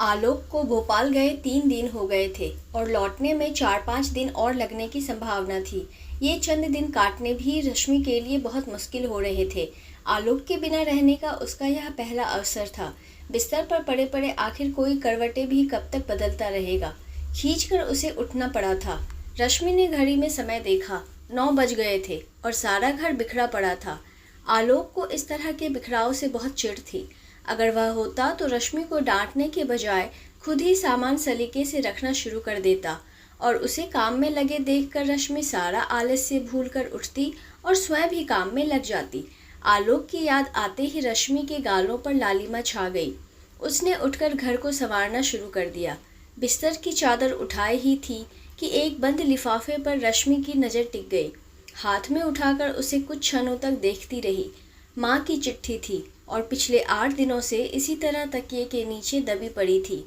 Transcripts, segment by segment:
आलोक को भोपाल गए 3 दिन हो गए थे और लौटने में 4-5 दिन और लगने की संभावना थी। ये चंद दिन काटने भी रश्मि के लिए बहुत मुश्किल हो रहे थे। आलोक के बिना रहने का उसका यह पहला अवसर था। बिस्तर पर पड़े पड़े आखिर कोई करवटें भी कब तक बदलता रहेगा। खींचकर उसे उठना पड़ा था। रश्मि ने घड़ी में समय देखा, 9 बज गए थे और सारा घर बिखरा पड़ा था। आलोक को इस तरह के बिखराव से बहुत चिढ़ थी। अगर वह होता तो रश्मि को डांटने के बजाय खुद ही सामान सलीके से रखना शुरू कर देता और उसे काम में लगे देखकर रश्मि सारा आलस्य भूलकर उठती और स्वयं भी काम में लग जाती। आलोक की याद आते ही रश्मि के गालों पर लालिमा छा गई। उसने उठकर घर को संवारना शुरू कर दिया। बिस्तर की चादर उठाए ही थी कि एक बंद लिफाफे पर रश्मि की नज़र टिक गई। हाथ में उठाकर उसे कुछ क्षणों तक देखती रही। माँ की चिट्ठी थी और पिछले 8 दिनों से इसी तरह तकिए के नीचे दबी पड़ी थी।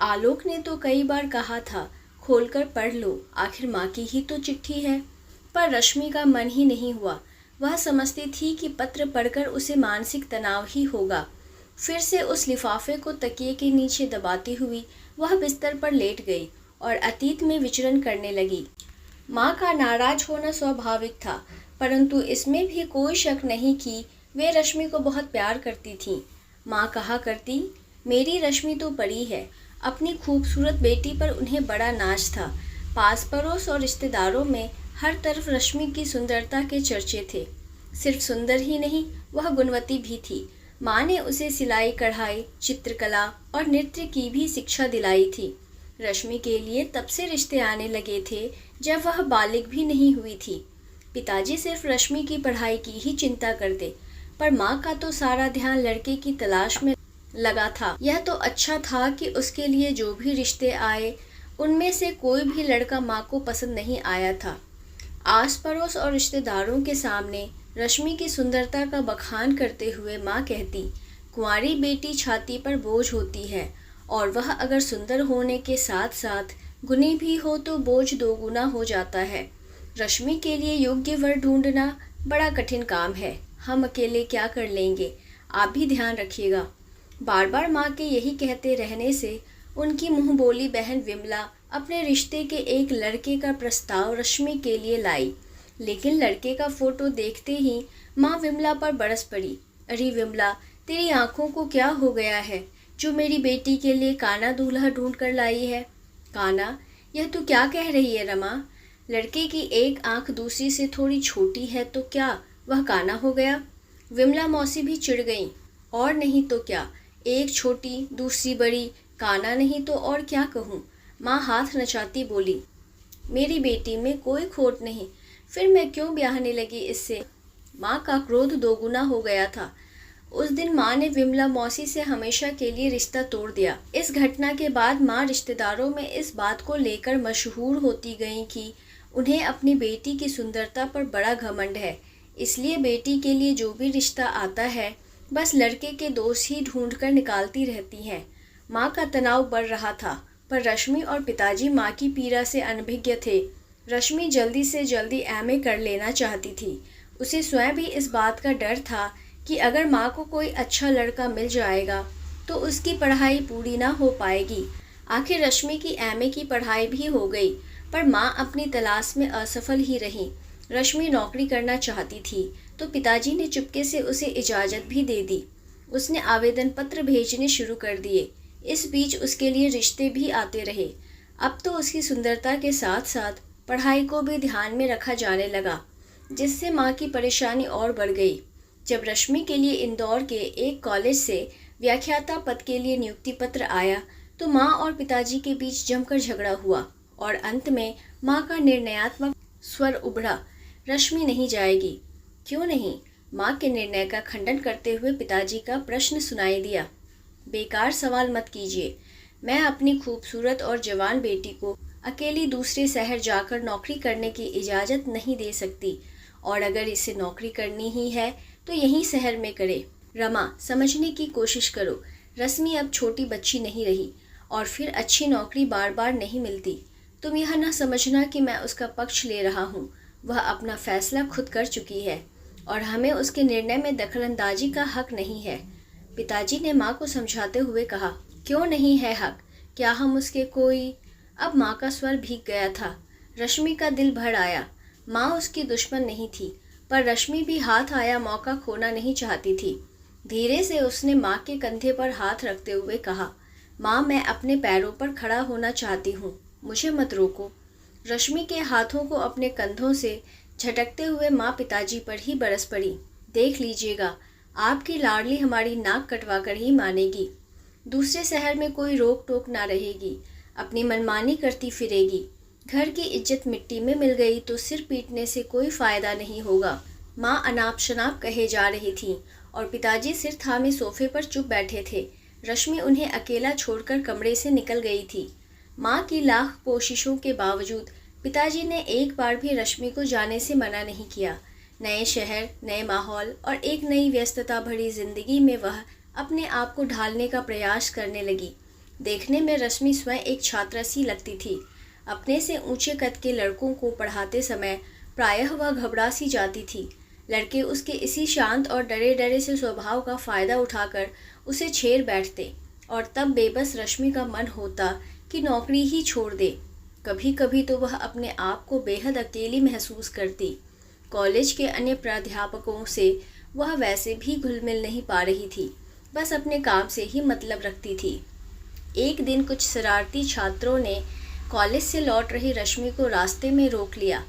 आलोक ने तो कई बार कहा था, खोलकर पढ़ लो, आखिर माँ की ही तो चिट्ठी है। पर रश्मि का मन ही नहीं हुआ। वह समझती थी कि पत्र पढ़कर उसे मानसिक तनाव ही होगा। फिर से उस लिफाफे को तकिए के नीचे दबाती हुई वह बिस्तर पर लेट गई और अतीत में विचरण करने लगी। माँ का नाराज होना स्वाभाविक था, परंतु इसमें भी कोई शक नहीं कि वे रश्मि को बहुत प्यार करती थीं। माँ कहा करती, मेरी रश्मि तो परी है। अपनी खूबसूरत बेटी पर उन्हें बड़ा नाज था। पास पड़ोस और रिश्तेदारों में हर तरफ रश्मि की सुंदरता के चर्चे थे। सिर्फ सुंदर ही नहीं, वह गुणवती भी थी। माँ ने उसे सिलाई कढ़ाई, चित्रकला और नृत्य की भी शिक्षा दिलाई थी। रश्मि के लिए तब से रिश्ते आने लगे थे जब वह बालिग भी नहीं हुई थी। पिताजी सिर्फ रश्मि की पढ़ाई की ही चिंता करते, पर माँ का तो सारा ध्यान लड़के की तलाश में लगा था। यह तो अच्छा था कि उसके लिए जो भी रिश्ते आए उनमें से कोई भी लड़का माँ को पसंद नहीं आया था। आस पड़ोस और रिश्तेदारों के सामने रश्मि की सुंदरता का बखान करते हुए माँ कहती, कुंवारी बेटी छाती पर बोझ होती है और वह अगर सुंदर होने के साथ साथ गुणी भी हो तो बोझ दोगुना हो जाता है। रश्मि के लिए योग्य वर ढूंढना बड़ा कठिन काम है। हम अकेले क्या कर लेंगे, आप भी ध्यान रखिएगा। बार बार माँ के यही कहते रहने से उनकी मुँह बोली बहन विमला अपने रिश्ते के एक लड़के का प्रस्ताव रश्मि के लिए लाई। लेकिन लड़के का फोटो देखते ही माँ विमला पर बरस पड़ी। अरे विमला, तेरी आंखों को क्या हो गया है जो मेरी बेटी के लिए काना दूल्हा ढूंढ कर लाई है? काना, यह तू क्या कह रही है रमा? लड़के की एक आंख दूसरी से थोड़ी छोटी है तो क्या वह काना हो गया? विमला मौसी भी चिढ़ गई। और नहीं तो क्या, एक छोटी दूसरी बड़ी, काना नहीं तो और क्या कहूँ? माँ हाथ नचाती बोली, मेरी बेटी में कोई खोट नहीं, फिर मैं क्यों ब्याहने लगी इससे? माँ का क्रोध दोगुना हो गया था। उस दिन माँ ने विमला मौसी से हमेशा के लिए रिश्ता तोड़ दिया। इस घटना के बाद माँ रिश्तेदारों में इस बात को लेकर मशहूर होती गईं कि उन्हें अपनी बेटी की सुंदरता पर बड़ा घमंड है, इसलिए बेटी के लिए जो भी रिश्ता आता है बस लड़के के दोष ही ढूंढ कर निकालती रहती हैं। माँ का तनाव बढ़ रहा था, पर रश्मि और पिताजी माँ की पीड़ा से अनभिज्ञ थे। रश्मि जल्दी से जल्दी एमए कर लेना चाहती थी। उसे स्वयं भी इस बात का डर था कि अगर माँ को कोई अच्छा लड़का मिल जाएगा तो उसकी पढ़ाई पूरी ना हो पाएगी। आखिर रश्मि की एमए की पढ़ाई भी हो गई, पर माँ अपनी तलाश में असफल ही रही। रश्मि नौकरी करना चाहती थी तो पिताजी ने चुपके से उसे इजाज़त भी दे दी। उसने आवेदन पत्र भेजने शुरू कर दिए। इस बीच उसके लिए रिश्ते भी आते रहे। अब तो उसकी सुंदरता के साथ साथ पढ़ाई को भी ध्यान में रखा जाने लगा, जिससे माँ की परेशानी और बढ़ गई। जब रश्मि के लिए इंदौर के एक कॉलेज से व्याख्याता पद के लिए नियुक्ति पत्र आया तो माँ और पिताजी के बीच जमकर झगड़ा हुआ और अंत में माँ का निर्णयात्मक स्वर उभरा, रश्मि नहीं जाएगी। क्यों नहीं? माँ के निर्णय का खंडन करते हुए पिताजी का प्रश्न सुनाई दिया, बेकार सवाल मत कीजिए। मैं अपनी खूबसूरत और जवान बेटी को अकेली दूसरे शहर जाकर नौकरी करने की इजाज़त नहीं दे सकती, और अगर इसे नौकरी करनी ही है तो यहीं शहर में करे। रमा, समझने की कोशिश करो। रश्मि अब छोटी बच्ची नहीं रही और फिर अच्छी नौकरी बार बार नहीं मिलती। तुम यह न समझना कि मैं उसका पक्ष ले रहा हूँ। वह अपना फैसला खुद कर चुकी है और हमें उसके निर्णय में दखलंदाजी का हक नहीं है। पिताजी ने माँ को समझाते हुए कहा। क्यों नहीं है हक? क्या हम उसके कोई? अब माँ का स्वर भीग गया था। रश्मि का दिल भर आया। माँ उसकी दुश्मन नहीं थी, पर रश्मि भी हाथ आया मौका खोना नहीं चाहती थी। धीरे से उसने माँ के कंधे पर हाथ रखते हुए कहा, माँ, मैं अपने पैरों पर खड़ा होना चाहती हूँ, मुझे मत रोको। रश्मि के हाथों को अपने कंधों से झटकते हुए माँ पिताजी पर ही बरस पड़ी। देख लीजिएगा, आपकी लाडली हमारी नाक कटवा कर ही मानेगी। दूसरे शहर में कोई रोक टोक ना रहेगी, अपनी मनमानी करती फिरेगी। घर की इज्जत मिट्टी में मिल गई तो सिर पीटने से कोई फायदा नहीं होगा। माँ अनाप शनाप कहे जा रही थी और पिताजी सिर थामे सोफे पर चुप बैठे थे। रश्मि उन्हें अकेला छोड़कर कमरे से निकल गई थी। माँ की लाख कोशिशों के बावजूद पिताजी ने एक बार भी रश्मि को जाने से मना नहीं किया। नए शहर, नए माहौल और एक नई व्यस्तता भरी जिंदगी में वह अपने आप को ढालने का प्रयास करने लगी। देखने में रश्मि स्वयं एक छात्रा सी लगती थी। अपने से ऊंचे कद के लड़कों को पढ़ाते समय प्रायः वह घबरा सी जाती थी। लड़के उसके इसी शांत और डरे डरे से स्वभाव का फ़ायदा उठाकर उसे छेड़ बैठते और तब बेबस रश्मि का मन होता कि नौकरी ही छोड़ दे। कभी कभी तो वह अपने आप को बेहद अकेली महसूस करती। कॉलेज के अन्य प्राध्यापकों से वह वैसे भी घुल मिल नहीं पा रही थी, बस अपने काम से ही मतलब रखती थी। एक दिन कुछ शरारती छात्रों ने कॉलेज से लौट रही रश्मि को रास्ते में रोक लिया।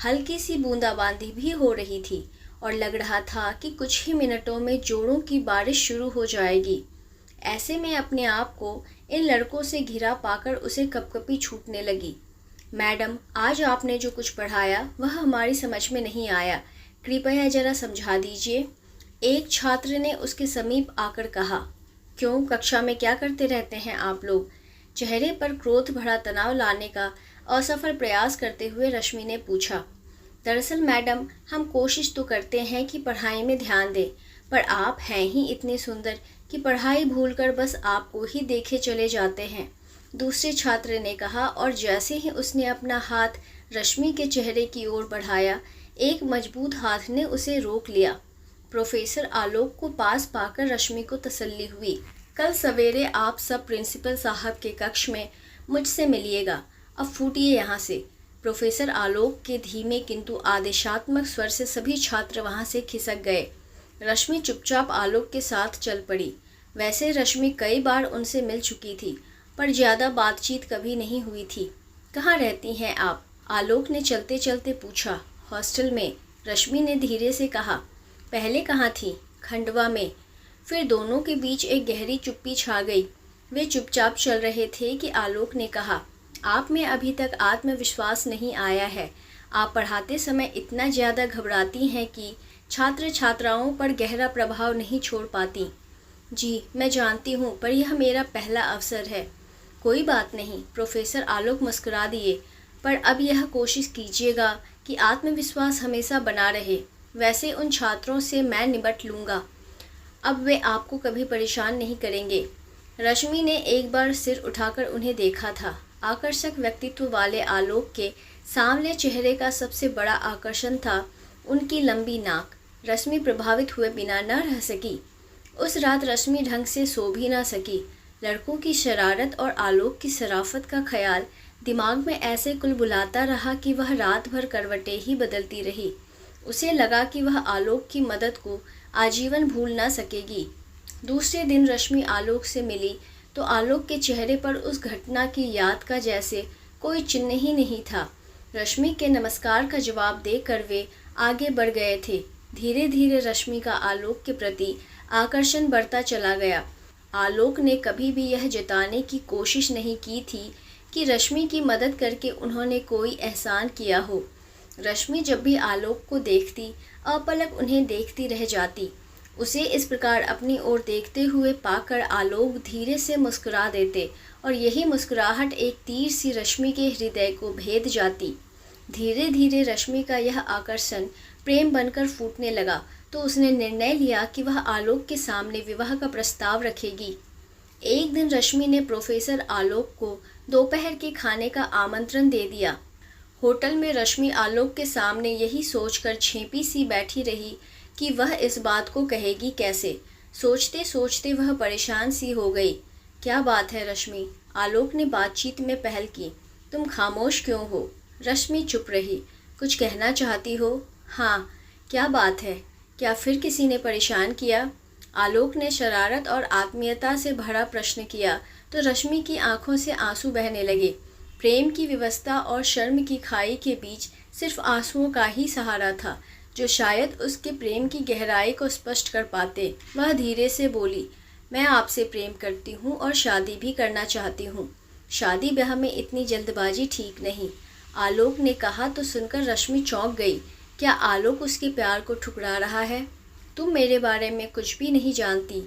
हल्की सी बूंदाबांदी भी हो रही थी और लग रहा था कि कुछ ही मिनटों में जोड़ों की बारिश शुरू हो जाएगी। ऐसे में अपने आप को इन लड़कों से घिरा पाकर उसे कपकपी छूटने लगी। मैडम, आज आपने जो कुछ पढ़ाया वह हमारी समझ में नहीं आया, कृपया जरा समझा दीजिए। एक छात्र ने उसके समीप आकर कहा। क्यों, कक्षा में क्या करते रहते हैं आप लोग? चेहरे पर क्रोध भरा तनाव लाने का असफल प्रयास करते हुए रश्मि ने पूछा। दरअसल मैडम, हम कोशिश तो करते हैं कि पढ़ाई में ध्यान दें, पर आप हैं ही इतने सुंदर कि पढ़ाई भूलकर बस आपको ही देखे चले जाते हैं, दूसरे छात्र ने कहा। और जैसे ही उसने अपना हाथ रश्मि के चेहरे की ओर बढ़ाया, एक मजबूत हाथ ने उसे रोक लिया। प्रोफेसर आलोक को पास पाकर रश्मि को तसल्ली हुई। कल सवेरे आप सब प्रिंसिपल साहब के कक्ष में मुझसे मिलिएगा। अब फूटिए यहाँ से। प्रोफेसर आलोक के धीमे किंतु आदेशात्मक स्वर से सभी छात्र वहाँ से खिसक गए। रश्मि चुपचाप आलोक के साथ चल पड़ी। वैसे रश्मि कई बार उनसे मिल चुकी थी, पर ज़्यादा बातचीत कभी नहीं हुई थी। कहाँ रहती हैं आप? आलोक ने चलते चलते पूछा। हॉस्टल में, रश्मि ने धीरे से कहा। पहले कहाँ थी? खंडवा में। फिर दोनों के बीच एक गहरी चुप्पी छा गई। वे चुपचाप चल रहे थे कि आलोक ने कहा, आप में अभी तक आत्मविश्वास नहीं आया है। आप पढ़ाते समय इतना ज़्यादा घबराती हैं कि छात्र छात्राओं पर गहरा प्रभाव नहीं छोड़ पाती। जी, मैं जानती हूँ, पर यह मेरा पहला अवसर है। कोई बात नहीं, प्रोफेसर आलोक मुस्कुरा दिए, पर अब यह कोशिश कीजिएगा कि आत्मविश्वास हमेशा बना रहे। वैसे उन छात्रों से मैं निपट लूँगा, अब वे आपको कभी परेशान नहीं करेंगे। रश्मि ने एक बार सिर उठाकर उन्हें देखा था। आकर्षक व्यक्तित्व वाले आलोक के सांवले चेहरे का सबसे बड़ा आकर्षण था उनकी लंबी नाक। रश्मि प्रभावित हुए बिना न रह सकी। उस रात रश्मि ढंग से सो भी न सकी। लड़कों की शरारत और आलोक की शराफत का ख्याल दिमाग में ऐसे कुलबुलाता रहा कि वह रात भर करवटें ही बदलती रही। उसे लगा कि वह आलोक की मदद को आजीवन भूल न सकेगी। दूसरे दिन रश्मि आलोक से मिली तो आलोक के चेहरे पर उस घटना की याद का जैसे कोई चिन्ह ही नहीं था। रश्मि के नमस्कार का जवाब देकर वे आगे बढ़ गए थे। धीरे धीरे रश्मि का आलोक के प्रति आकर्षण बढ़ता चला गया। आलोक ने कभी भी यह जताने की कोशिश नहीं की थी कि रश्मि की मदद करके उन्होंने कोई एहसान किया हो। रश्मि जब भी आलोक को देखती, अपलक उन्हें देखती रह जाती। उसे इस प्रकार अपनी ओर देखते हुए पाकर आलोक धीरे से मुस्कुरा देते और यही मुस्कुराहट एक तीर सी रश्मि के हृदय को भेद जाती। धीरे धीरे रश्मि का यह आकर्षण प्रेम बनकर फूटने लगा तो उसने निर्णय लिया कि वह आलोक के सामने विवाह का प्रस्ताव रखेगी। एक दिन रश्मि ने प्रोफेसर आलोक को दोपहर के खाने का आमंत्रण दे दिया। होटल में रश्मि आलोक के सामने यही सोचकर छेपी सी बैठी रही कि वह इस बात को कहेगी कैसे। सोचते सोचते वह परेशान सी हो गई। क्या बात है रश्मि? आलोक ने बातचीत में पहल की। तुम खामोश क्यों हो? रश्मि चुप रही। कुछ कहना चाहती हो? हाँ। क्या बात है? क्या फिर किसी ने परेशान किया? आलोक ने शरारत और आत्मीयता से भरा प्रश्न किया तो रश्मि की आंखों से आंसू बहने लगे। प्रेम की व्यवस्था और शर्म की खाई के बीच सिर्फ आंसुओं का ही सहारा था, जो शायद उसके प्रेम की गहराई को स्पष्ट कर पाते। वह धीरे से बोली, मैं आपसे प्रेम करती हूँ और शादी भी करना चाहती हूँ। शादी ब्याह में इतनी जल्दबाजी ठीक नहीं, आलोक ने कहा तो सुनकर रश्मि चौंक गई। क्या आलोक उसके प्यार को ठुकरा रहा है? तुम मेरे बारे में कुछ भी नहीं जानती,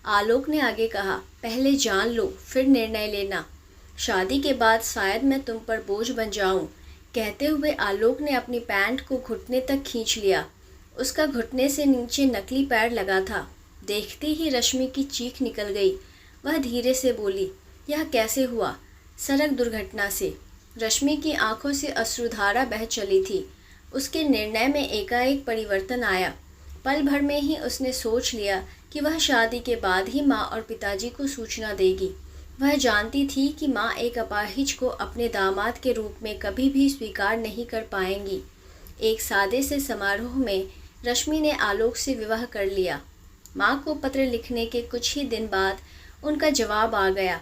आलोक ने आगे कहा। पहले जान लो फिर निर्णय लेना। शादी के बाद शायद मैं तुम पर बोझ बन जाऊं। कहते हुए आलोक ने अपनी पैंट को घुटने तक खींच लिया। उसका घुटने से नीचे नकली पैर लगा था। देखते ही रश्मि की चीख निकल गई। वह धीरे से बोली, यह कैसे हुआ? सड़क दुर्घटना से। रश्मि की आंखों से अश्रुधारा बह चली थी। उसके निर्णय में एकाएक परिवर्तन आया। पल भर में ही उसने सोच लिया कि वह शादी के बाद ही माँ और पिताजी को सूचना देगी। वह जानती थी कि माँ एक अपाहिज को अपने दामाद के रूप में कभी भी स्वीकार नहीं कर पाएंगी। एक सादे से समारोह में रश्मि ने आलोक से विवाह कर लिया। माँ को पत्र लिखने के कुछ ही दिन बाद उनका जवाब आ गया,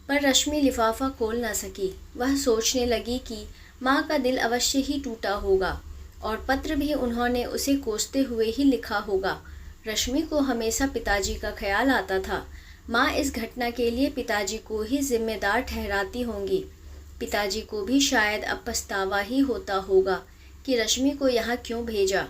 पर रश्मि लिफाफा खोल न सकी। वह सोचने लगी कि माँ का दिल अवश्य ही टूटा होगा और पत्र भी उन्होंने उसे कोसते हुए ही लिखा होगा। रश्मि को हमेशा पिताजी का ख्याल आता था। माँ इस घटना के लिए पिताजी को ही जिम्मेदार ठहराती होंगी। पिताजी को भी शायद अब पछतावा ही होता होगा कि रश्मि को यहाँ क्यों भेजा।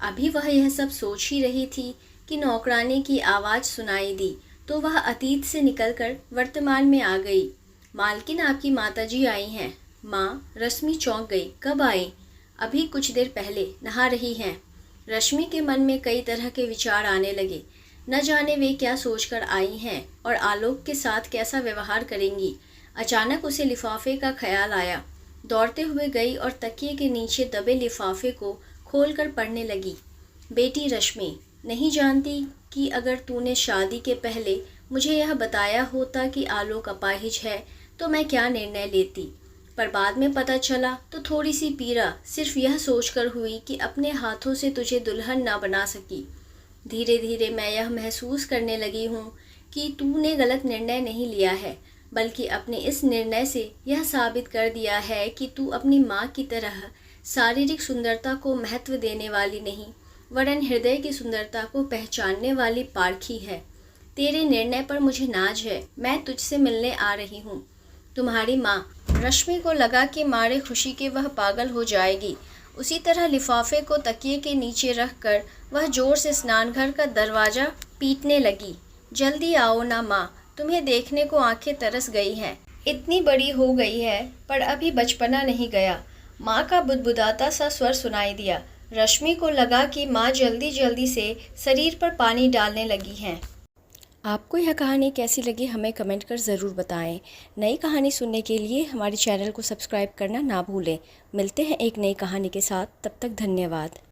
अभी वह यह सब सोच ही रही थी कि नौकरानी की आवाज़ सुनाई दी तो वह अतीत से निकलकर वर्तमान में आ गई। मालकिन, आपकी माताजी आई हैं। माँ, रश्मि चौंक गई। कब आई? अभी कुछ देर पहले, नहा रही हैं। रश्मि के मन में कई तरह के विचार आने लगे। न जाने वे क्या सोचकर आई हैं और आलोक के साथ कैसा व्यवहार करेंगी। अचानक उसे लिफाफे का ख्याल आया। दौड़ते हुए गई और तकिए के नीचे दबे लिफाफे को खोलकर पढ़ने लगी। बेटी रश्मि, नहीं जानती कि अगर तूने शादी के पहले मुझे यह बताया होता कि आलोक अपाहिज है तो मैं क्या निर्णय लेती, पर बाद में पता चला तो थोड़ी सी पीड़ा सिर्फ यह सोचकर हुई कि अपने हाथों से तुझे दुल्हन ना बना सकी। धीरे धीरे मैं यह महसूस करने लगी हूँ कि तूने गलत निर्णय नहीं लिया है, बल्कि अपने इस निर्णय से यह साबित कर दिया है कि तू अपनी माँ की तरह शारीरिक सुंदरता को महत्व देने वाली नहीं, वरन हृदय की सुंदरता को पहचानने वाली पारखी है। तेरे निर्णय पर मुझे नाज है। मैं तुझसे मिलने आ रही हूँ। तुम्हारी माँ। रश्मि को लगा कि मारे खुशी के वह पागल हो जाएगी। उसी तरह लिफाफे को तकिए के नीचे रखकर वह जोर से स्नानघर का दरवाज़ा पीटने लगी। जल्दी आओ ना माँ, तुम्हें देखने को आंखें तरस गई हैं। इतनी बड़ी हो गई है पर अभी बचपना नहीं गया। माँ का बुदबुदाता सा स्वर सुनाई दिया। रश्मि को लगा कि माँ जल्दी जल्दी से शरीर पर पानी डालने लगी हैं। आपको यह कहानी कैसी लगी हमें कमेंट कर ज़रूर बताएं। नई कहानी सुनने के लिए हमारे चैनल को सब्सक्राइब करना ना भूलें। मिलते हैं एक नई कहानी के साथ, तब तक धन्यवाद।